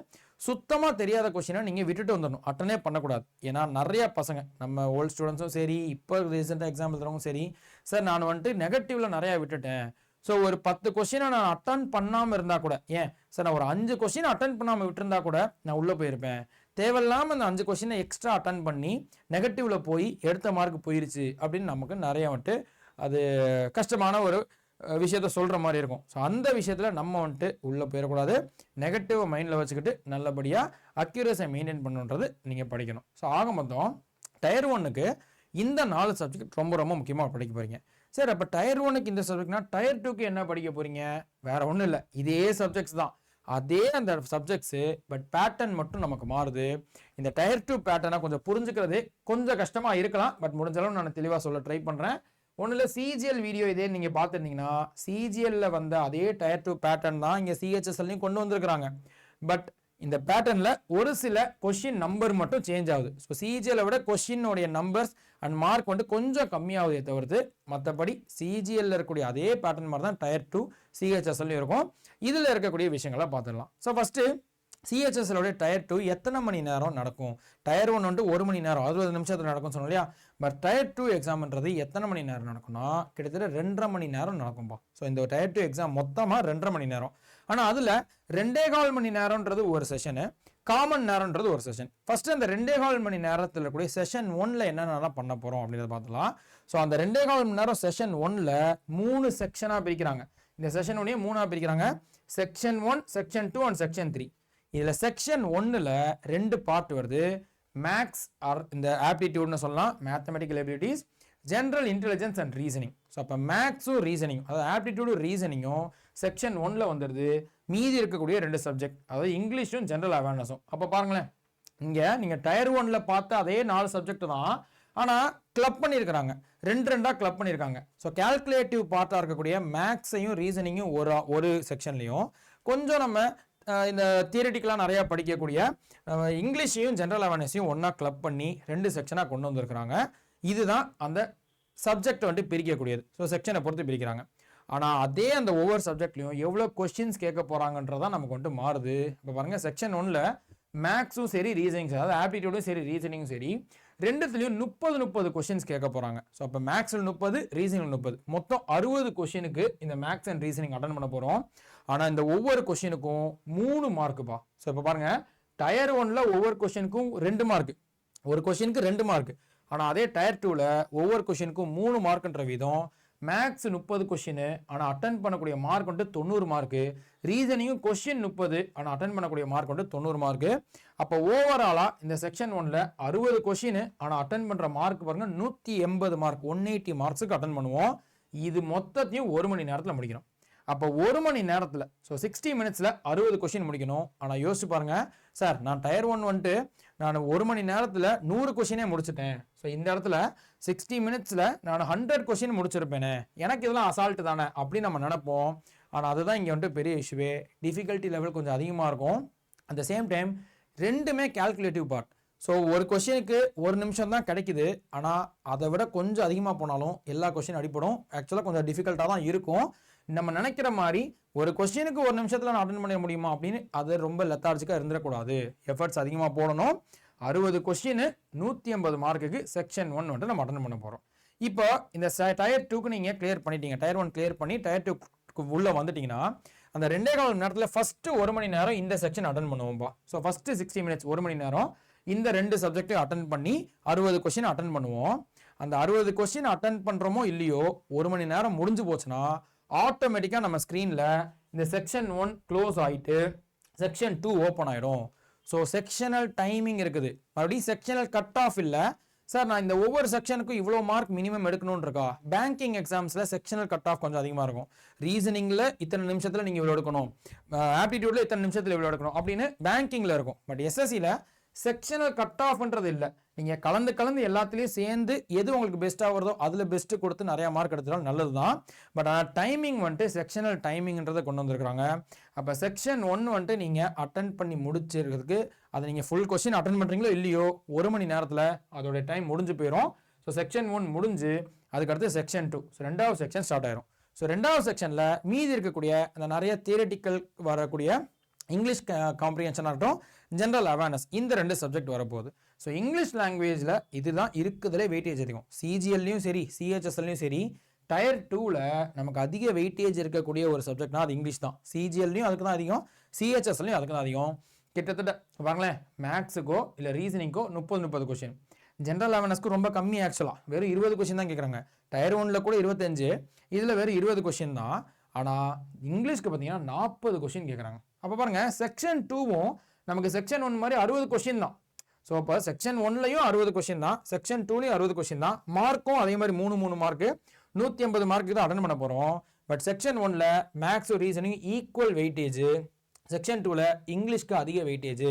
சுத்தமாக தெரியாத கொஸ்டினை நீங்கள் விட்டுட்டு வந்துடணும், அட்டனே பண்ணக்கூடாது. ஏன்னா நிறைய பசங்க நம்ம ஓல்டு ஸ்டூடெண்ட்ஸும் சரி, இப்போ ரீசெண்டாக எக்ஸாம் எழுதுறவங்க சரி, சார் நான் வந்துட்டு நெகட்டிவ்ல நிறையா விட்டுட்டேன், ஸோ ஒரு 10 கொஸ்டினை நான் அட்டன் பண்ணாமல் இருந்தால் கூட, ஏன் சார் நான் ஒரு 5 கொஸ்டின் அட்டன் பண்ணாமல் விட்டுருந்தா கூட நான் உள்ளே போயிருப்பேன், தேவையில்லாமல் அந்த 5 கொஸ்டினை எக்ஸ்ட்ரா அட்டன் பண்ணி நெகட்டிவ்ல போய் எடுத்த மார்க் போயிருச்சு அப்படின்னு நமக்கு நிறைய வந்துட்டு அது கஷ்டமான ஒரு விஷயத்த சொல்கிற மாதிரி இருக்கும். ஸோ அந்த விஷயத்தில் நம்ம வந்துட்டு உள்ளே போயிடக்கூடாது. நெகட்டிவ் மைண்டில் வச்சுக்கிட்டு நல்லபடியாக அக்யூரஸை மெயின்டைன் பண்ணுன்றது நீங்கள் படிக்கணும். ஸோ ஆக மொத்தம் டயர் 1க்கு இந்த 4 சப்ஜெக்ட் ரொம்ப ரொம்ப முக்கியமாக படிக்க போகிறீங்க. சரி, அப்போ டயர் 1க்கு இந்த சப்ஜெக்ட்னா டயர் 2க்கு என்ன படிக்க போகிறீங்க? வேற ஒன்றும் இல்லை, இதே சப்ஜெக்ட்ஸ் தான், அதே அந்த சப்ஜெக்ட்ஸு, பட் பேட்டர்ன் மட்டும் நமக்கு மாறுது. இந்த டயர் 2 பேட்டர்னை கொஞ்சம் புரிஞ்சுக்கிறது கொஞ்சம் கஷ்டமாக இருக்கலாம், பட் முடிஞ்சளவு நான் தெளிவாக சொல்ல ட்ரை பண்ணுறேன். ஒன்றும் இல்லை, சிஜிஎல் வீடியோ இதே நீங்கள் பார்த்துருந்தீங்கன்னா சிஜிஎல்ல வந்த அதே டயர் 2 பேட்டர்ன் தான் இங்கே சிஹெச்எஸ்எல்லையும் கொண்டு வந்திருக்கிறாங்க. பட் இந்த பேட்டர்னில் ஒரு சில கொஸ்டின் நம்பர் மட்டும் சேஞ்ச் ஆகுது. ஸோ சிஜிஎல்லை விட கொஸ்டினுடைய நம்பர்ஸ் அண்ட் மார்க் வந்துட்டு கொஞ்சம் கம்மியாகுதே தவிர்த்து மற்றபடி சிஜிஎல்ல இருக்கக்கூடிய அதே பேட்டர்ன் மாதிரி தான் டயர் 2 சிஹெச்எஸ்எல்லையும் இருக்கும். இதில் இருக்கக்கூடிய விஷயங்களை பார்த்துடலாம். ஸோ ஃபஸ்ட்டு சிஹெச்எஸ்எல்லோடைய டயர் 2 எத்தனை மணி நேரம் நடக்கும்? டயர் 1 வந்துட்டு 1 மணி நேரம் 60 நிமிஷத்தில் நடக்கும் சொன்னோம் இல்லையா? பட் டயர் 2 எக்ஸாம்ன்றது எத்தனை மணி நேரம் நடக்கும்னா கிட்டத்தட்ட 2.5 மணி நேரம் நடக்கும்பா. ஸோ இந்த டயர் 2 எக்ஸாம் மொத்தமாக 2.5 மணி நேரம். ஆனால் அதில் 2.25 மணி நேரம்ன்றது ஒரு செஷனு, காமன் நேரம்ன்றது ஒரு செஷன். ஃபர்ஸ்ட் அந்த 2.25 மணி நேரத்தில் இருக்கக்கூடிய செஷன் 1ல என்னென்னலாம் பண்ண போகிறோம் அப்படின்றத பார்த்துலாம். ஸோ அந்த 2.25 மணி நேரம் செஷன் 1ல 3 செக்ஷனாக பிரிக்கிறாங்க. இந்த செஷன் 1 3ஆக பிரிக்கிறாங்க, செக்ஷன் 1, செக்ஷன் 2 அண்ட் செக்ஷன் 3. இதில் செக்ஷன் 1ல் 2 பார்ட் வருது. மேக்ஸ் ஆர் இந்த ஆப்டிடியூட்னு சொல்லலாம், mathematical abilities, general intelligence and reasoning. So அப்போ மேக்ஸும் ரீசனிங், அதாவது ஆப்டிடியூடும் ரீசனிங்கும் செக்ஷன் 1ல் வந்துடுது. மீதி இருக்கக்கூடிய 2 சப்ஜெக்ட், அதாவது இங்கிலீஷும் ஜென்ரல் அவேர்னஸும். அப்போ பாருங்களேன், இங்கே நீங்கள் டயர் 1ல் பார்த்த அதே 4 சப்ஜெக்ட் தான், ஆனால் கிளப் பண்ணியிருக்கிறாங்க, 2 கிளப் பண்ணியிருக்காங்க. ஸோ கேல்குலேட்டிவ் பார்ட்டாக இருக்கக்கூடிய மேக்ஸையும் ரீசனிங்கும் ஒரு செக்ஷன்லையும், கொஞ்சம் நம்ம இந்த தியரிட்டிக்கலாக நிறையா படிக்கக்கூடிய இங்கிலீஷையும் ஜென்ரல் அவேர்னஸையும் ஒன்றா கிளப் பண்ணி 2 செக்ஷனாக கொண்டு வந்திருக்கிறாங்க. இதுதான் அந்த சப்ஜெக்ட் வந்துட்டு பிரிக்கக்கூடியது. ஸோ செக்ஷனை பொறுத்து பிரிக்கிறாங்க. ஆனால் அதே அந்த ஒவ்வொரு சப்ஜெக்ட்லையும் எவ்வளோ கொஸ்டின்ஸ் கேட்க போகிறாங்கன்றதான் நமக்கு வந்துட்டு மாறுது. இப்போ பாருங்கள், செக்ஷன் 1ல் மேக்ஸும் சரி ரீசனிங் சரி, அதாவது ஆப்டிடியூடும் சரி ரீசனிங்கும் சரி, 2த்துலையும் 30 கொஸ்டின்ஸ் கேட்க போகிறாங்க. ஸோ அப்போ மேக்ஸில் 30, ரீசனிங் 30, மொத்தம் 60 கொஸ்டினுக்கு இந்த மேக்ஸ் அண்ட் ரீசனிங் அட்டன் பண்ண போகிறோம். ஆனால் இந்த ஒவ்வொரு கொஸ்டினுக்கும் 3 மார்க்குப்பா. ஸோ இப்போ பாருங்கள், டயர் 1ல் ஒவ்வொரு கொஸ்டினுக்கும் 2 மார்க்கு, ஒரு கொஸ்டினுக்கு 2 மார்க்கு. ஆனால் அதே டயர் 2ல் ஒவ்வொரு கொஸ்டினுக்கும் 3 மார்க்குன்ற வீதம். மேக்ஸ் 30 கொஸ்டின், ஆனால் அட்டன் பண்ணக்கூடிய மார்க் வந்துட்டு 90 மார்க்கு. ரீசனிங்கும் கொஸ்டின் 30, ஆனால் அட்டன் பண்ணக்கூடிய மார்க் வந்துட்டு 90 மார்க்கு. அப்போ ஓவராலாக இந்த செக்ஷன் 1ல் 60 கொஸ்டின், ஆனால் அட்டன் பண்ணுற மார்க் பாருங்கள் 180 மார்க், 180 மார்க்ஸுக்கு அட்டன் பண்ணுவோம். இது மொத்தத்தையும் 1 மணி நேரத்தில் முடிக்கிறோம். அப்போ 1 மணி நேரத்தில், ஸோ 60 மினிட்ஸில் 60 கொஸ்டின் முடிக்கணும். ஆனால் யோசிச்சு பாருங்கள், சார் நான் டயர் 1 வந்துட்டு நான் 1 மணி நேரத்தில் 100 கொஸ்டினே முடிச்சிட்டேன், ஸோ இந்த இடத்துல 60 மினிட்ஸில் நான் 100 கொஸ்டின் முடிச்சிருப்பேனே, எனக்கு இதெல்லாம் அசால்ட்டு தானே அப்படின்னு நம்ம நினைப்போம். ஆனால் அதுதான் இங்கே வந்துட்டு பெரிய இஷ்யூவே. டிஃபிகல்ட்டி லெவல் கொஞ்சம் அதிகமாக இருக்கும். அட் த சேம் டைம் ரெண்டுமே கால்குலேட்டிவ் பார்ட். ஸோ ஒரு கொஸ்டினுக்கு ஒரு நிமிஷம் தான் கிடைக்குது, ஆனால் அதை விட கொஞ்சம் அதிகமாக போனாலும் எல்லா கொஸ்டின் அடிப்படும். ஆக்சுவலாக கொஞ்சம் டிஃபிகல்ட்டாக தான் இருக்கும். நம்ம நினைக்கிற மாதிரி ஒரு கொஸ்டினுக்கு ஒரு நிமிஷத்தில் நான் அட்டன் பண்ண முடியுமா அப்படின்னு அது ரொம்ப லெத்தார்ஜிக்காக இருந்துடக்கூடாது. எஃபர்ட்ஸ் அதிகமாக போடணும். 60 கொஸ்டின் 150 மார்க்குக்கு செக்ஷன் 1 வந்துட்டு நம்ம அட்டன் பண்ண போகிறோம். இப்போ இந்த டயர் 2க்கு நீங்கள் கிளியர் பண்ணிட்டீங்க. டயர் 1 கிளியர் பண்ணி டயர் 2க்கு உள்ளே வந்துட்டீங்கன்னா அந்த 2.25 மணி நேரத்தில் ஃபஸ்ட்டு 1 மணி நேரம் இந்த செக்ஷன் அட்டன் பண்ணுவோம்பா. ஸோ ஃபஸ்ட்டு 60 மினிட்ஸ் 1 மணி நேரம் இந்த 2 சப்ஜெக்டையும் அட்டன் பண்ணி 60 கொஸ்டின் அட்டன் பண்ணுவோம். அந்த 60 கொஸ்டின் அட்டன் பண்ணுறோமோ இல்லையோ 1 மணி நேரம் முடிஞ்சு போச்சுன்னா ஆட்டோமேட்டிக்காக நம்ம ஸ்க்ரீனில் இந்த செக்ஷன் 1 க்ளோஸ் ஆகிட்டு செக்ஷன் 2 ஓப்பன் ஆகிடும். ஸோ செக்ஷனல் டைமிங் இருக்குது. மறுபடியும் செக்ஷனல் கட் ஆஃப் இல்லை சார், நான் இந்த ஒவ்வொரு செக்ஷனுக்கும் இவ்வளோ மார்க் மினிமம் எடுக்கணும்னு இருக்கா. பேங்கிங் எக்ஸாம்ஸில் செக்ஷனல் கட் ஆஃப் கொஞ்சம் அதிகமாக இருக்கும். ரீசனிங்கில் இத்தனை நிமிஷத்தில் நீங்கள் இவ்வளோ எடுக்கணும், ஆப்டிடியூடில் இத்தனை நிமிஷத்தில் இவ்வளோ எடுக்கணும் அப்படின்னு பேங்கிங்கில் இருக்கும். பட் எஸ்எஸ்சியில் செக்ஷனல் கட் ஆஃப்ன்றது இல்லை. நீங்கள் கலந்து எல்லாத்துலேயும் சேர்ந்து எது உங்களுக்கு பெஸ்ட்டாக வருதோ அதில் பெஸ்ட்டு கொடுத்து நிறையா மார்க் எடுத்தாலும் நல்லது தான். பட் ஆனால் டைமிங் வந்துட்டு செக்ஷனல் டைமிங்ன்றதை கொண்டு வந்திருக்கிறாங்க. அப்போ செக்ஷன் 1 வந்துட்டு நீங்கள் அட்டன் பண்ணி முடிச்சிருக்கிறதுக்கு அதை நீங்கள் ஃபுல் கொஸ்டின் அட்டன் பண்ணுறீங்களோ இல்லையோ 1 மணி நேரத்தில் அதோடைய டைம் முடிஞ்சு போயிடும். ஸோ செக்ஷன் 1 முடிஞ்சு அதுக்கடுத்து செக்ஷன் 2, ஸோ 2வது செக்ஷன் ஸ்டார்ட் ஆயிரும். ஸோ 2வது செக்ஷனில் மீதி இருக்கக்கூடிய அந்த நிறைய தியரட்டிக்கல் வரக்கூடிய இங்கிலீஷ் காம்ப்ரிஹென்ஷன் ஆகட்டும், ஜென்ரல் அவேர்னஸ், இந்த 2 சப்ஜெக்ட் வரப்போகுது. ஸோ இங்கிலீஷ் லாங்குவேஜில் இதுதான் இருக்குதுலே வெயிட்டேஜ் அதிகம். சிஜிஎல்லையும் சரி சிஹெச்எஸ்எல்லையும் சரி டயர் 2ல் நமக்கு அதிக வெயிட்டேஜ் இருக்கக்கூடிய ஒரு சப்ஜெக்ட்னா அது இங்கிலீஷ் தான். சிஜிஎல்லையும் அதுக்கு தான் அதிகம், சிஹெச்எஸ்எல்லையும் அதுக்கு தான் அதிகம். கிட்டத்தட்ட பாருங்களேன், மேக்ஸுக்கோ இல்லை ரீசனிங்கோ 30 கொஸ்டின், ஜென்ரல் அவேர்னஸ்க்கு ரொம்ப கம்மி. ஆக்சுவலாக வெறும் 20 கொஸ்டின் தான் கேட்குறாங்க. டயர் 1ல் கூட 25, இதில் வெறும் 20 கொஸ்டின் தான். ஆனால் இங்கிலீஷ்க்கு பார்த்தீங்கன்னா 40 கொஸ்டின் கேட்குறாங்க. அப்போ பாருங்கள், செக்ஷன் 2வும் நமக்கு செக்ஷன் 1 மாதிரி 60 கொஸ்டின் தான். ஸோ அப்போ செக்ஷன் 1லையும் 60 கொஸ்டின் தான், செக்ஷன் 2லையும் 60 கொஸ்டின் தான். மார்க்கும் அதே மாதிரி 3 மார்க்கு 150 மார்க்கு தான் அட்டன் பண்ண போகிறோம். பட் செக்ஷன் 1ல் maths reasoning equal weightage, section 2ல் இங்கிலீஷ்க்கு அதிக வெயிட்டேஜ்.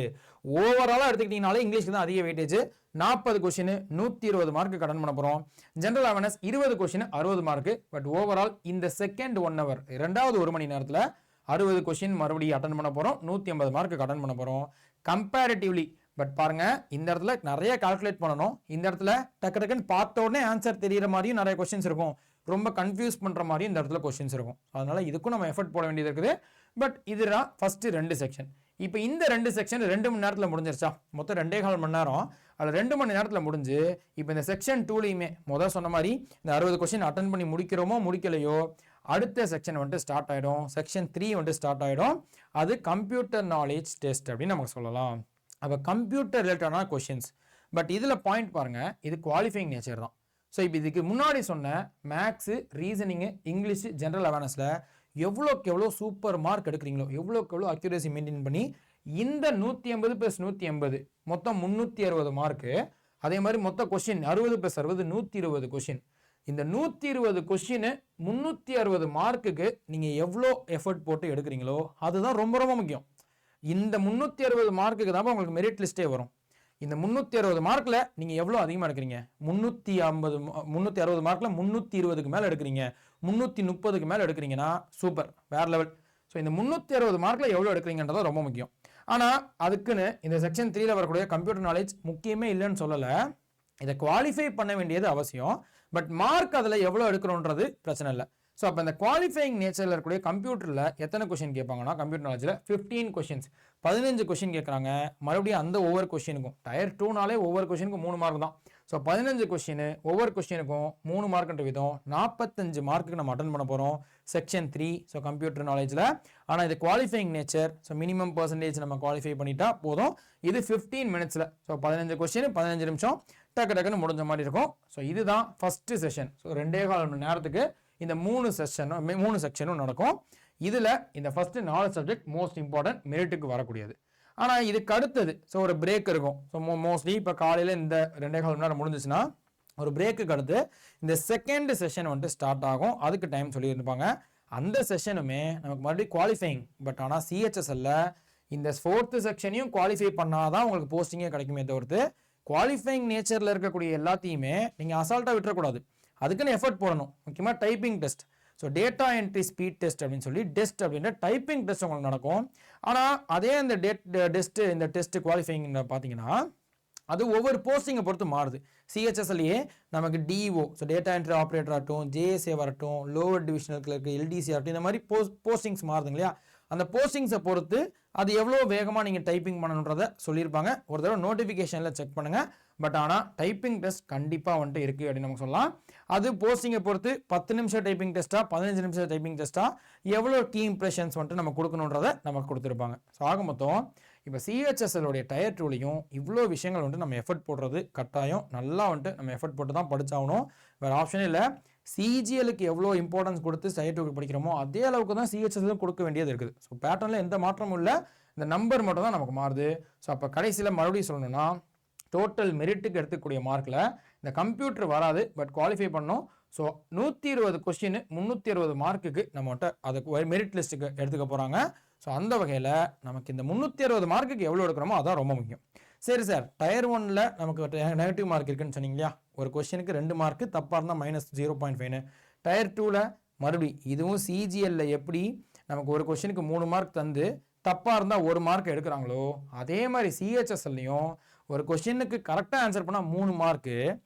ஓவராலாக எடுத்துக்கிட்டிங்கனாலே இங்கிலீஷ்க்கு தான் அதிக வெயிட்டேஜ். 40 கொஸ்டின் 120 மார்க்கு அட்டன் பண்ண போகிறோம். General awareness 20 question 60 mark. But overall இந்த செகண்ட் 1 ஹவர் 2வது 1 மணி நேரத்தில் 60 கொஸ்டின் மறுபடியும் அட்டன் பண்ண போகிறோம். 150 மார்க்கு அட்டன் பண்ண போகிறோம். கம்பேரிட்டிவ்லி பட் பாருங்க, இந்த இடத்துல நிறைய கால்குலேட் பண்ணணும். இந்த இடத்துல டக்குன்னு பார்த்த உடனே ஆன்சர் தெரிகிற மாதிரியும் நிறைய கொஸ்டின்ஸ் இருக்கும், ரொம்ப கன்ஃபியூஸ் பண்ணுற மாதிரியும் இந்த இடத்துல கொஸ்டின்ஸ் இருக்கும். அதனால இதுக்கும் நம்ம எஃபர்ட் போட வேண்டியது இருக்குது. பட் இதுதான் ஃபர்ஸ்ட் 2 செக்ஷன். இப்போ இந்த 2 செக்ஷன் 2 மணி நேரத்தில் முடிஞ்சிருச்சா? மொத்தம் 2.25 மணி நேரம். அதில் 2 மணி நேரத்தில் முடிஞ்சு இப்போ இந்த செக்ஷன் 2லையுமே முதல் சொன்ன மாதிரி இந்த 60 கொஸ்டின் அட்டன் பண்ணி முடிக்கிறோமோ முடிக்கலையோ அடுத்த செக்ஷன் வந்துட்டு ஸ்டார்ட் ஆகிடும். செக்ஷன் 3 வந்துட்டு ஸ்டார்ட் ஆகிடும். அது கம்ப்யூட்டர் நாலேஜ் டெஸ்ட் அப்படின்னு நமக்கு சொல்லலாம். அப்போ கம்ப்யூட்டர் ரிலேட்டடான கொஷின்ஸ். பட் இதில் பாயிண்ட் பாருங்கள், இது குவாலிஃபைங் நேச்சர் தான். ஸோ இப்போ இதுக்கு முன்னாடி சொன்ன மேக்ஸு, ரீசனிங்கு, இங்கிலீஷ், ஜென்ரல் அவேர்னஸில் எவ்வளோக்கு எவ்வளோ சூப்பர் மார்க் எடுக்கிறீங்களோ, எவ்வளோக்கு எவ்வளோ அக்யூரேசி மெயின்டைன் பண்ணி இந்த 150 + 150 மொத்தம் 360 மார்க்கு. அதே மாதிரி மொத்த கொஸ்டின் 60 + 60 120 கொஸ்டின். இந்த 120 கொஸ்டின் 360 மார்க்குக்கு நீங்கள் எவ்வளோ எஃபர்ட் போட்டு எடுக்கிறீங்களோ அதுதான் ரொம்ப ரொம்ப முக்கியம். இந்த 360 மார்க்குக்கு தான் உங்களுக்கு மெரிட் லிஸ்ட்டே வரும். இந்த 360 மார்க்கில் நீங்கள் எவ்வளோ அதிகமாக எடுக்கிறீங்க? 360 மார்க்கில் 320க்கு மேலே எடுக்கிறீங்க, 330க்கு மேலே எடுக்கிறீங்கன்னா சூப்பர், வேறு லெவல். ஸோ இந்த 360 மார்க்கில் எவ்வளோ எடுக்கிறீங்கன்றதான் ரொம்ப முக்கியம். ஆனால் அதுக்குன்னு இந்த செக்ஷன் 3ல் வரக்கூடிய கம்ப்யூட்டர் நாலேஜ் முக்கியமே இல்லைன்னு சொல்லலை. இதை குவாலிஃபை பண்ண வேண்டியது அவசியம். பட் மார்க் அதில் எவ்வளோ எடுக்கிறோன்றது பிரச்சனை இல்லை. ஸோ அப்போ இந்த குவாலிஃபைங் நேச்சரில் இருக்கக்கூடிய கம்ப்யூட்டரில் எத்தனை கொஸ்டின் கேட்பாங்கன்னா, கம்ப்யூட்டர் நாலேஜில் 15 கொஸ்டின்ஸ் 15 கொஸ்டின் கேட்குறாங்க. மறுபடியும் அந்த ஒவ்வொரு கொஸ்டினுக்கும் டயர் 2னாலே ஒவ்வொரு கொஸ்டினுக்கும் 3 மார்க் தான். ஸோ 15 கொஸ்டின் ஒவ்வொரு கொஸ்டினுக்கும் 3 மார்க்ன்ற விதம் 45 மார்க்குக்கு நம்ம அட்டன் பண்ண போகிறோம் செக்ஷன் 3. So computer நாலேஜில். ஆனால் இது qualifying nature. So minimum percentage நம்ம குவாலிஃபை பண்ணிட்டா போதும். இது 15 மினிட்ஸில். ஸோ 15 கொஸ்டின் 15 நிமிஷம் டக்குன்னு முடிஞ்ச மாதிரி இருக்கும். ஸோ இதுதான் ஃபஸ்ட்டு செஷன். ஸோ 2.25 மணி நேரத்துக்கு இந்த 3 செக்ஷனும் நடக்கும். இதில் இந்த ஃபஸ்ட்டு 4 சப்ஜெக்ட் மோஸ்ட் இம்பார்ட்டன்ட், மெரிட்டுக்கு வரக்கூடியது. ஆனால் இதுக்கு அடுத்தது ஸோ ஒரு பிரேக் இருக்கும். ஸோ மோஸ்ட்லி இப்போ காலையில் இந்த 2.25 மணி நேரம் முடிஞ்சிச்சுன்னா ஒரு பிரேக்குக்கு அடுத்து இந்த செகண்ட் செஷன் வந்துட்டு ஸ்டார்ட் ஆகும். அதுக்கு டைம் சொல்லியிருப்பாங்க. அந்த செஷனுமே நமக்கு மறுபடியும் குவாலிஃபைங். பட் ஆனால் சிஹெச்எஸ்எல்ல இந்த 4th செக்ஷனையும் குவாலிஃபை பண்ணாதான் உங்களுக்கு போஸ்டிங்கே கிடைக்குமே தவிர்த்து குவாலிஃபைங் நேச்சரில் இருக்கக்கூடிய எல்லாத்தையுமே நீங்கள் அசால்ட்டாக விட்டுறக்கூடாது. அதுக்குன்னு எஃபர்ட் போடணும். முக்கியமாக typing test. So data entry speed test அப்படின்னு சொல்லி டெஸ்ட் அப்படின்ற டைப்பிங் டெஸ்ட் உங்களுக்கு நடக்கும். ஆனால் அதே இந்த இந்த டெஸ்ட் குவாலிஃபைங் பார்த்தீங்கன்னா அது ஒவ்வொரு போஸ்டிங்கை பொறுத்து மாறுது. சிஹெச்எஸ்எல்ஏ நமக்கு DO, so data entry operator ஆகட்டும், ஜேஎஸ்ஏ வரட்டும், லோவர் டிவிஷனல் கிளர்க், எல்டிசி ஆகட்டும், இந்த மாதிரி போஸ்டிங்ஸ் மாறுதுங்க இல்லையா. அந்த போஸ்டிங்ஸை பொறுத்து அது எவ்வளோ வேகமாக நீங்கள் டைப்பிங் பண்ணணுன்றதை சொல்லியிருப்பாங்க. ஒரு தடவை நோட்டிஃபிகேஷனில் செக் பண்ணுங்கள். பட் ஆனால் டைப்பிங் டெஸ்ட் கண்டிப்பாக வந்துட்டு இருக்குது அப்படின்னு நமக்கு சொல்லலாம். அது போஸ்டிங்கை பொறுத்து 10 நிமிஷம் டைப்பிங் டெஸ்ட்டா, 15 நிமிஷம் டைப்பிங் டெஸ்ட்டா, எவ்வளோ கீ இம்ப்ரெஷன்ஸ் வந்துட்டு நம்ம கொடுக்கணுன்றதை நமக்கு கொடுத்துருப்பாங்க. ஸோ ஆக மொத்தம் இப்போ சிஹெச்எஸ்எல்லுடைய டயர் 2லையும் இவ்வளோ விஷயங்கள் வந்துட்டு நம்ம எஃபர்ட் போடுறது கட்டாயம். நல்லா வந்துட்டு நம்ம எஃபர்ட் போட்டு தான் படிச்சாகணும், வேறு ஆப்ஷனே இல்லை. சிஜிஎலுக்கு எவ்வளோ இம்பார்ட்டன்ஸ் கொடுத்து டயர் 2க்கு படிக்கிறோமோ அதே அளவுக்கு தான் சிஹெச்எஸ்எல்லும் கொடுக்க வேண்டியது இருக்குது. ஸோ பேட்டர்னில் எந்த மாற்றமும் இல்லை, இந்த நம்பர் மட்டும் தான் நமக்கு மாறுது. ஸோ அப்போ கடைசியில் மறுபடியும் சொல்லணும்னா டோட்டல் மெரிட்டுக்கு எடுத்துக்கூடிய மார்க்கில் இந்த கம்ப்யூட்டர் வராது, பட் குவாலிஃபை பண்ணோம். ஸோ 120 கொஸ்டின் 360 மார்க்குக்கு நம்மகிட்ட அதுக்கு மெரிட் லிஸ்ட்டுக்கு எடுத்துக்க போகிறாங்க. ஸோ அந்த வகையில் நமக்கு இந்த 360 மார்க்குக்கு எவ்வளோ எடுக்கிறோமோ அதான் ரொம்ப முக்கியம். சரி சார், டயர் 1ல் நமக்கு நெகட்டிவ் மார்க் இருக்குன்னு சொன்னீங்க இல்லையா, ஒரு கொஸ்டினுக்கு 2 மார்க்கு, தப்பாக இருந்தால் -0.5. டயர் 2ல் மறுபடி இதுவும் சிஜிஎல்ல எப்படி நமக்கு ஒரு கொஸ்டினுக்கு 3 மார்க் தந்து தப்பாக இருந்தால் 1 மார்க் எடுக்கிறாங்களோ அதே மாதிரி சிஹெச்எஸ்எல்லையும் ஒரு கொஸ்டினுக்கு கரெக்டாக ஆன்சர் பண்ணால் 3 மார்க்கு,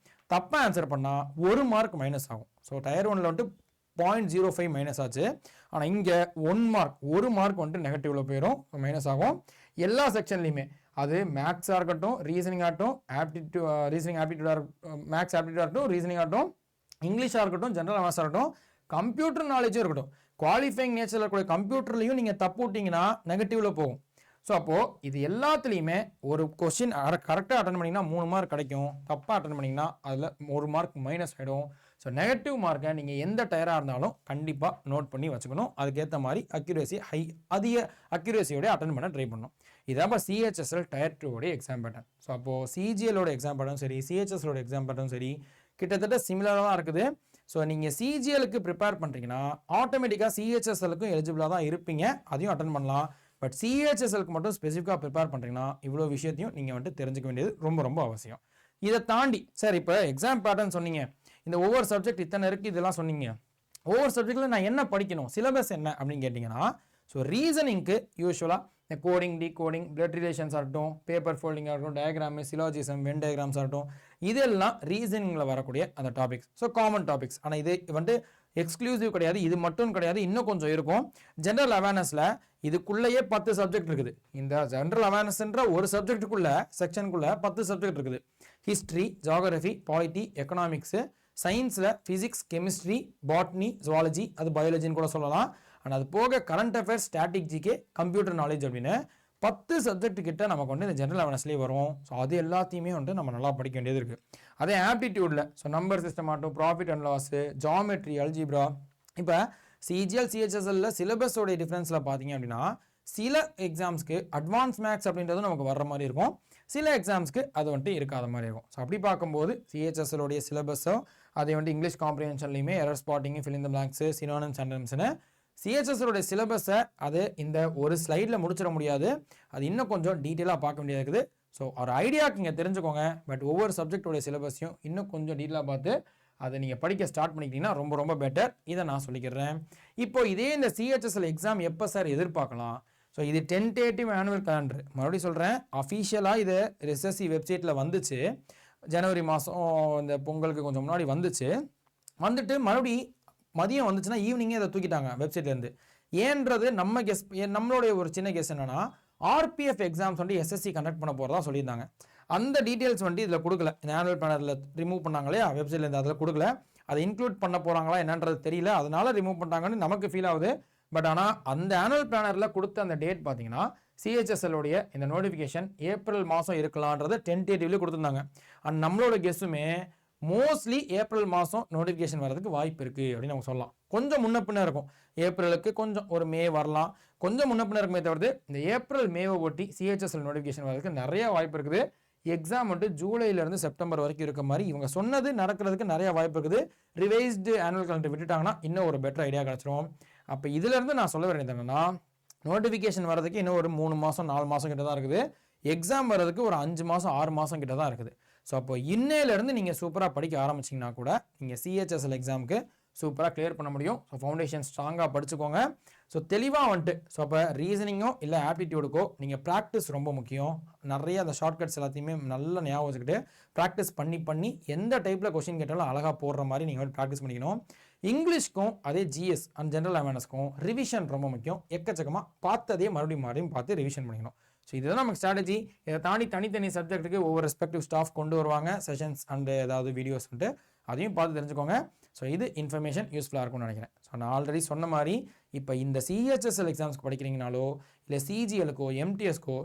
தப்பாக ஆன்சர் பண்ணால் 1 மார்க் மைனஸ் ஆகும். ஸோ டயர் 1ல் வந்துட்டு 0.05 மைனஸ் ஆச்சு. ஆனால் இங்கே 1 மார்க் வந்துட்டு நெகட்டிவ்ல போயிடும், மைனஸ் ஆகும். எல்லா செக்ஷன்லையுமே அது மேக்ஸாக இருக்கட்டும், ரீசனிங் ஆகட்டும், ரீசனிங் ஆப்டிடியூடாக இருக்கட்டும், மேக்ஸ் ஆப்டிடியூடாக இருக்கட்டும், ரீசனிங் ஆகட்டும், இங்கிலீஷாக இருக்கட்டும், ஜென்ரல் அவேர்ஸாக இருக்கட்டும், கம்ப்யூட்டர் நாலேஜும் இருக்கட்டும், குவாலிஃபைங் நேச்சரில் இருக்கக்கூடிய கம்ப்யூட்டர்லையும் நீங்கள் தப்பு விட்டிங்கன்னா நெகட்டிவ்ல போகும். ஸோ அப்போது இது எல்லாத்துலேயுமே ஒரு கொஸ்டின் கரெக்டாக அட்டன் பண்ணிங்கன்னா 3 மார்க் கிடைக்கும், தப்பாக அட்டன் பண்ணிங்கன்னா அதில் 1 மார்க் மைனஸ் ஆகிடும். ஸோ நெகட்டிவ் மார்க்கை நீங்கள் எந்த டயராக இருந்தாலும் கண்டிப்பாக நோட் பண்ணி வச்சுக்கணும். அதுக்கேற்ற மாதிரி அக்யூரேசி அதிக அக்யூரேசியோட அட்டன் பண்ண ட்ரை பண்ணணும். இதான் CHSL tier 2 exam pattern. So அப்போது சிஜிஎலோட எக்ஸாம் பேட்டர்னும் சரி, சிஹெச்எஸ்எலோட எக்ஸாம் பேட்டர்னும் சரி, கிட்டத்தட்ட சிமிலராக தான் இருக்குது. ஸோ நீங்கள் சிஜிஎலுக்கு ப்ரிப்பேர் பண்ணுறீங்கன்னா ஆட்டோமேட்டிக்காக சிஹெச்எஸ்எலுக்கும் எலிஜிபிளாக தான் இருப்பீங்க, அதையும் அட்டன் பண்ணலாம். பட் சிஹெச்எஸ்எலுக்கு மட்டும் ஸ்பெசிஃபிக்காக ப்ரிப்பேர் பண்ணுறீங்கன்னா இவ்வளோ விஷயத்தையும் நீங்கள் வந்துட்டு தெரிஞ்சுக்க வேண்டியது ரொம்ப ரொம்ப அவசியம். இதை தாண்டி சார் இப்போ எக்ஸாம் பேட்டர்ன் சொன்னீங்க, இந்த ஒவ்வொரு சப்ஜெக்ட் இத்தனை இருக்குது இதெல்லாம் சொன்னீங்க, ஒவ்வொரு சப்ஜெக்டில் நான் என்ன படிக்கணும், சிலபஸ் என்ன அப்படின்னு கேட்டிங்கன்னா, ஸோ ரீசனிங்க்கு யூஸ்வலாக இந்த கோடிங், டிகோடிங், பிளட் ரிலேஷன்ஸ் ஆகட்டும், பேப்பர் ஃபோல்டிங்காக இருக்கட்டும், டயக்ராமு, சிலாஜிசம், வென் டயக்ராம்ஸ் ஆகட்டும், இதெல்லாம் ரீசனிங்கில் வரக்கூடிய அந்த டாபிக்ஸ். So common topics. ஆனால் இது வந்துட்டு எக்ஸ்க்ளூசிவ் கிடையாது, இது மட்டும் கிடையாது, இன்னும் கொஞ்சம் இருக்கும். ஜென்ரல் அவேர்னஸில் இதுக்குள்ளேயே 10 சப்ஜெக்ட் இருக்குது. இந்த ஜென்ரல் அவேர்னஸ்ன்ற ஒரு சப்ஜெக்ட்டுக்குள்ள செக்ஷனுக்குள்ள 10 சப்ஜெக்ட் இருக்குது. ஹிஸ்ட்ரி, ஜியோகிரஃபி, பாலிட்டி, எக்கனாமிக்ஸு, சயின்ஸில் ஃபிசிக்ஸ், கெமிஸ்ட்ரி, பாட்னி, ஜுவாலஜி, அது பயாலஜின்னு கூட சொல்லலாம். ஆனால் அது போக current affairs, static GK, computer knowledge அப்படின்னு 10 சப்ஜெக்ட் கிட்ட நமக்கு வந்து இந்த ஜென்ரல் அவேர்னஸ்லேயே வரும். ஸோ அது எல்லாத்தையுமே வந்து நம்ம நல்லா படிக்க வேண்டியது இருக்குது. அதே ஆப்டிடியூடில் ஸோ நம்பர் சிஸ்டம் ஆகட்டும், profit and loss, geometry, algebra. இப்போ சிஜிஎல், சிஹெச்எஸ்எல்ல சிலபஸோடைய டிஃப்ரென்ஸில் பார்த்தீங்க அப்படின்னா சில எக்ஸாம்ஸ்க்கு அட்வான்ஸ் மேக்ஸ் அப்படின்றதும் நமக்கு வர்ற மாதிரி இருக்கும், சில எக்ஸாம்ஸ்க்கு அது வந்துட்டு இருக்காத மாதிரி இருக்கும். ஸோ அப்படி பார்க்கும்போது சிஹெச்எஸ்எல்லுடைய சிலபஸோ அதே வந்துட்டு இங்கிலீஷ் காம்ப்ரிஹென்ஷன்லையுமே error spotting, fill in the blanks, synonyms, ஆண்டனிம்ஸ்னு சிஹெச்எஸ்எல்லுடைய சிலபஸை அது இந்த ஒரு ஸ்லைடில் முடிச்சிட முடியாது, அது இன்னும் கொஞ்சம் டீட்டெயிலாக பார்க்க வேண்டியது இருக்குது. ஸோ ஒரு ஐடியாவுக்கு இங்கே தெரிஞ்சுக்கோங்க, பட் ஒவ்வொரு சப்ஜெக்டோடைய சிலபஸையும் இன்னும் கொஞ்சம் டீட்டெயிலாக பார்த்து அதை நீங்கள் படிக்க ஸ்டார்ட் பண்ணிக்கிட்டீங்கன்னா ரொம்ப ரொம்ப பெட்டர். இதை நான் சொல்லிக்கிறேன். இப்போ இதே இந்த சிஹெச்எஸ்எல் எக்ஸாம் எப்போ சார் எதிர்பார்க்கலாம்? ஸோ இது டென்டேட்டிவ் ஆனுவல் கேலண்டர், மறுபடியும் சொல்கிறேன், அஃபீஷியலாக இது எஸ்எஸ்சி வெப்சைட்டில் வந்துச்சு, ஜனவரி மாதம் இந்த பொங்கலுக்கு கொஞ்சம் முன்னாடி வந்துட்டு மறுபடி மதியம் வந்துச்சுன்னா ஈவினிங்கே அதை தூக்கிட்டாங்க வெப்சைட்லேருந்து. ஏன்றது நம்மளுடைய ஒரு சின்ன கெஸ் என்னன்னா, ஆர்பிஎஃப் எக்ஸாம்ஸ் வந்து எஸ்எஸ்சி கண்டக்ட் பண்ண போகிறதா சொல்லியிருந்தாங்க. அந்த டீட்டெயில்ஸ் வந்து இதில் கொடுக்கல, இந்த ஆனுவல் பிளானரில் ரிமூவ் பண்ணாங்க இல்லையா வெப்சைட்லேருந்து, அதில் கொடுக்கல. அதை இன்க்ளூட் பண்ண போகிறாங்களா என்னன்றது தெரியல, அதனால ரிமூவ் பண்ணிட்டாங்கன்னு நமக்கு ஃபீல் ஆகுது. பட் ஆனால் அந்த ஆனுவல் பிளானரில் கொடுத்த அந்த டேட் பார்த்தீங்கன்னா சிஹெச்எஸ்எல்லுடைய இந்த நோட்டிஃபிகேஷன் ஏப்ரல் மாதம் இருக்கலான்றதை டென்டேட்டிவ்லி கொடுத்துருந்தாங்க. அண்ட் நம்மளோட கெஸ்ஸுமே மோஸ்ட்லி ஏப்ரல் மாதம் நோட்டிஃபிகேஷன் வரதுக்கு வாய்ப்பு இருக்குது அப்படின்னு நம்ம சொல்லலாம். கொஞ்சம் முன்ன பின்ன இருக்கும், ஏப்ரலுக்கு கொஞ்சம் ஒரு மே வரலாம், கொஞ்சம் முன்ன பின்ன இருக்குமே தவிர்த்து இந்த ஏப்ரல் மேவை ஒட்டி சிஹெச்எஸ்எல் நோட்டிஃபிகேஷன் வரதுக்கு நிறைய வாய்ப்பு இருக்குது. எக்ஸாம் வந்து ஜூலைலேருந்து செப்டம்பர் வரைக்கும் இருக்க மாதிரி இவங்க சொன்னது நடக்கிறதுக்கு நிறைய வாய்ப்பு இருக்குது. ரிவைஸ்டு ஆனுவல் கேலண்டர் விட்டுட்டாங்கன்னா இன்னும் ஒரு பெட்டர் ஐடியா கிடச்சிரும். அப்போ இதுலேருந்து நான் சொல்ல வேண்டியது என்னன்னா, நோட்டிஃபிகேஷன் வரதுக்கு இன்னும் ஒரு 3 மாதம் 4 மாதம் கிட்ட தான் இருக்குது, எக்ஸாம் வரதுக்கு ஒரு 5 மாதம் 6 மாதம் கிட்ட தான் இருக்குது. ஸோ அப்போ இன்னையிலேருந்து நீங்கள் சூப்பராக படிக்க ஆரம்பிச்சிங்கன்னா கூட நீங்கள் சிஹெச்எஸ்எல் எக்ஸாமுக்கு சூப்பராக கிளியர் பண்ண முடியும். ஸோ ஃபவுண்டேஷன் ஸ்ட்ராங்காக படிச்சுக்கோங்க. ஸோ தெளிவாக வந்துட்டு ஸோ அப்போ ரீசனிங்கோ இல்லை ஆப்டிடியூடுக்கோ நீங்கள் ப்ராக்டிஸ் ரொம்ப முக்கியம். நிறைய அந்த ஷார்ட்கட்ஸ் எல்லாத்தையுமே நல்லா ஞாபகம் வச்சுக்கிட்டு ப்ராக்டிஸ் பண்ணி எந்த டைப்பில் கொஸ்டின் கேட்டாலும் அழகாக போடுற மாதிரி நீங்கள் வந்து ப்ராக்டிஸ் பண்ணிக்கணும். இங்கிலீஷ்க்கும் அதே ஜிஎஸ் அண்ட் ஜென்ரல் அவேர்னஸ்க்கும் ரிவிஷன் ரொம்ப முக்கியம். எக்கச்சக்கமாக பார்த்ததே மறுபடியும் பார்த்து ரிவிஷன் பண்ணிக்கணும். ஸோ இதுதான் நமக்கு ஸ்ட்ராட்டஜி. இதை தாண்டி தனித்தனி சப்ஜெக்ட்டுக்கு ஒவ்வொரு ரெஸ்பெக்டிவ் ஸ்டாஃப் கொண்டு வருவாங்க, செஷன்ஸ் அண்ட் ஏதாவது வீடியோஸ்ன்ட்டு அதையும் பார்த்து தெரிஞ்சுக்கோங்க. ஸோ இது இன்ஃபர்மேஷன் யூஸ்ஃபுல்லாக இருக்கும்னு நினைக்கிறேன். ஸோ நான் ஆல்ரெடி சொன்ன மாதிரி இப்போ இந்த சிஹெச்எஸ்எல் எக்ஸாம்ஸ்க்கு படிக்கிறீங்கனாலோ இல்லை சிஜிஎலுக்கோ எம்டிஎஸ்க்கோ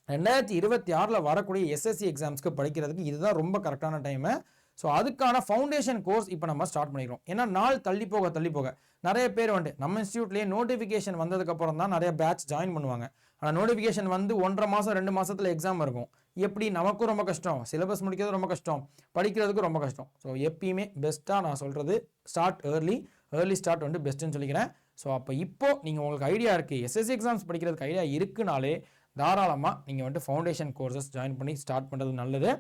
2026 வரக்கூடிய எஸ்எஸ்சி எக்ஸாம்ஸ்க்கு படிக்கிறதுக்கு இதுதான் ரொம்ப கரெக்டான டைமு. ஸோ அதுக்கான ஃபவுண்டேஷன் கோர்ஸ் இப்போ நம்ம ஸ்டார்ட் பண்ணிக்கிறோம். ஏன்னா நாள் தள்ளி போக நிறைய பேர் வந்துட்டு நம்ம இன்ஸ்டியூட்லேயே நோட்டிஃபிகேஷன் வந்ததுக்கப்புறம் தான் நிறைய பேட்ச் ஜாயின் பண்ணுவாங்க. ஆனால் நோட்டிஃபிகேஷன் வந்து 1.5 மாதம் 2 மாதத்தில் எக்ஸாம் இருக்கும். எப்படி நமக்கும் ரொம்ப கஷ்டம், சிலபஸ் முடிக்கிறது ரொம்ப கஷ்டம், படிக்கிறதுக்கும் ரொம்ப கஷ்டம். ஸோ எப்பயுமே பெஸ்ட்டாக நான் சொல்கிறது ஸ்டார்ட் ஏர்லி ஸ்டார்ட் வந்து பெஸ்ட்டுன்னு சொல்லிக்கிறேன். ஸோ அப்போ இப்போ நீங்கள் உங்களுக்கு ஐடியா இருக்குது, எஸ்எஸ்சி எக்ஸாம்ஸ் படிக்கிறதுக்கு ஐடியா இருக்குனாலே தாராளமாக நீங்கள் வந்துட்டு ஃபவுண்டேஷன் கோர்சஸ் ஜாயின் பண்ணி ஸ்டார்ட் பண்ணுறது நல்லது.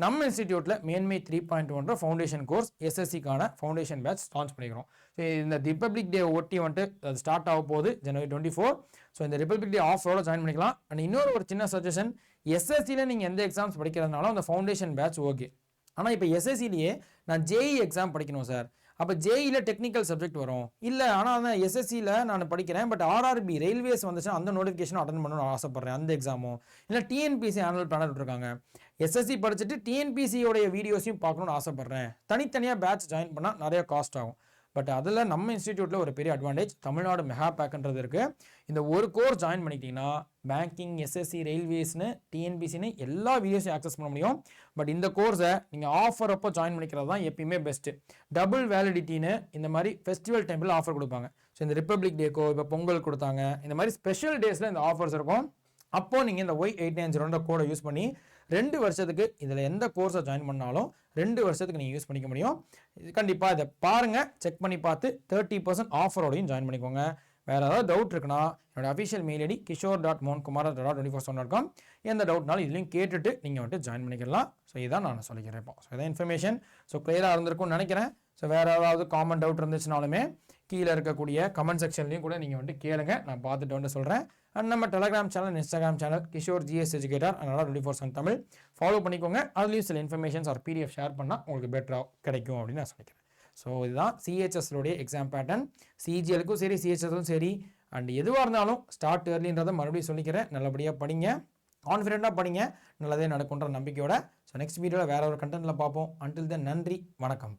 நம்ம இன்ஸ்டிடியூட்டில் மேன்மை 3.1 ஃபவுண்டேஷன் கோர்ஸ் எஸ்எஸ்சிக்கான ஃபவுண்டேஷன் பேட்ச் லான்ச் பண்ணிக்கிறோம். ஸோ இந்த ரிப்பப்ளிக் டே ஒட்டி வந்துட்டு அது ஸ்டார்ட் ஆக போகுது January 24. ஸோ இந்த ரிப்பப்ளிக் டே ஆஃபரோட ஜாயின் பண்ணிக்கலாம். அண்ட் இன்னொரு சின்ன சஜஷன், எஸ்எஸ்சியில் நீங்கள் எந்த எக்ஸாம்ஸ் படிக்கிறதுனாலும் அந்த ஃபவுண்டேஷன் பேட்ச் ஓகே. ஆனால் இப்போ எஸ்எஸ்சிலேயே நான் ஜேஇ எக்ஸாம் படிக்கணும் சார், அப்போ ஜேஇயில் டெக்னிக்கல் சப்ஜெக்ட் வரும் இல்லை, ஆனால் அந்த எஸ்எஸ்சியில் நான் படிக்கிறேன் பட் ஆர்ஆர்பி ரயில்வேஸ் வந்துச்சுன்னா அந்த நோட்டிஃபிகேஷன் அட்டன் பண்ணணும்னு ஆசைப்பட்றேன், அந்த எக்ஸாமும் இல்லை டிஎன்பிசி ஆனுவல் பிளானர் விட்டுருக்காங்க, எஸ்எஸ்சி படிச்சுட்டு டிஎன்பிசியோடைய வீடியோஸையும் பார்க்கணுன்னு ஆசைப்பட்றேன், தனித்தனியாக பேட்ச் ஜாயின் பண்ணால் நிறைய காஸ்ட் ஆகும். பட் அதில் நம்ம இன்ஸ்டிடியூட்டில் ஒரு பெரிய அட்வான்டேஜ் தமிழ்நாடு மெகா பேக்ன்றது இருக்குது. இந்த ஒரு கோர்ஸ் ஜாயின் பண்ணிக்கிட்டிங்கன்னா பேங்கிங், எஸ்எஸ்சி, ரயில்வேஸ்னு, டிஎன்பிசின்னு எல்லா வீடியோஸையும் ஆக்சஸ் பண்ண முடியும். பட் இந்த கோர்ஸை நீங்கள் ஆஃபர் அப்போ ஜாயின் பண்ணிக்கிறது தான் எப்பயுமே பெஸ்ட்டு. டபுள் வேலிடிட்டின்னு இந்த மாதிரி ஃபெஸ்டிவல் டைமில் ஆஃபர் கொடுப்பாங்க. ஸோ இந்த ரிப்பப்ளிக் டேக்கோ இப்போ பொங்கல் கொடுத்தாங்க, இந்த மாதிரி ஸ்பெஷல் டேஸில் இந்த ஆஃபர்ஸ் இருக்கும். அப்போது நீங்கள் இந்த Y890 கோடை யூஸ் பண்ணி 2 வருஷத்துக்கு இதில் எந்த கோர்ஸை ஜாயின் பண்ணாலும் 2 வருஷத்துக்கு நீங்கள் யூஸ் பண்ணிக்க முடியும். கண்டிப்பாக இதை பாருங்கள், செக் பண்ணி பார்த்து 30% ஆஃபரோடையும் ஜாயின் பண்ணிக்கோங்க. வேறு ஏதாவது டவுட் இருக்குன்னா என்னோட அஃபிஷியல் மெயில் ஐடி kishore.mohankumar@24/7.com. எந்த டவுட்னாலும் இதுலையும் கேட்டுட்டு நீங்கள் வந்துட்டு ஜாயின் பண்ணிக்கலாம். ஸோ இதான் நான் சொல்லிக்கிறேன் இப்போ. ஸோ இதான் இன்ஃபர்மேஷன். ஸோ கிளியராக இருந்திருக்கும்னு நினைக்கிறேன். ஸோ வேறு ஏதாவது காமன் டவுட் இருந்துச்சுனாலுமே கீழே இருக்கக்கூடிய கமெண்ட் செக்ஷன்லையும் கூட நீங்கள் வந்துட்டு கேளுங்க, நான் பார்த்துட்டு வந்து சொல்கிறேன். அண்ட் நம்ம Telegram channel, Instagram channel Kishore GS educator அதனால் 24/7 தமிழ் ஃபாலோ பண்ணிக்கோங்க. அதுலேயும் சில இன்ஃபர்மேஷன்ஸ் ஆர் பிடிஎஃப் ஷேர் பண்ணால் உங்களுக்கு பெட்டராக கிடைக்கும் அப்படின்னு நான் சொல்லிக்கிறேன். ஸோ இதுதான் சிஹெச்எஸ்லுடைய எக்ஸாம் பேட்டர்ன். சிஜிஎலுக்கும் சரி சிஹெச்எஸ்லும் சரி அண்ட் எதுவாக இருந்தாலும் ஸ்டார்ட் ஏர்லின்றதை மறுபடியும் சொல்லிக்கிறேன். நல்லபடியாக படிங்க, கான்ஃபிடென்ட்டாக படிங்க, நல்லதே நடக்குன்ற நம்பிக்கையோட. ஸோ நெக்ஸ்ட் வீடியோவில் வேற ஒரு கண்டென்ட்டில் பார்ப்போம். அன்டில் தென் நன்றி, வணக்கம்.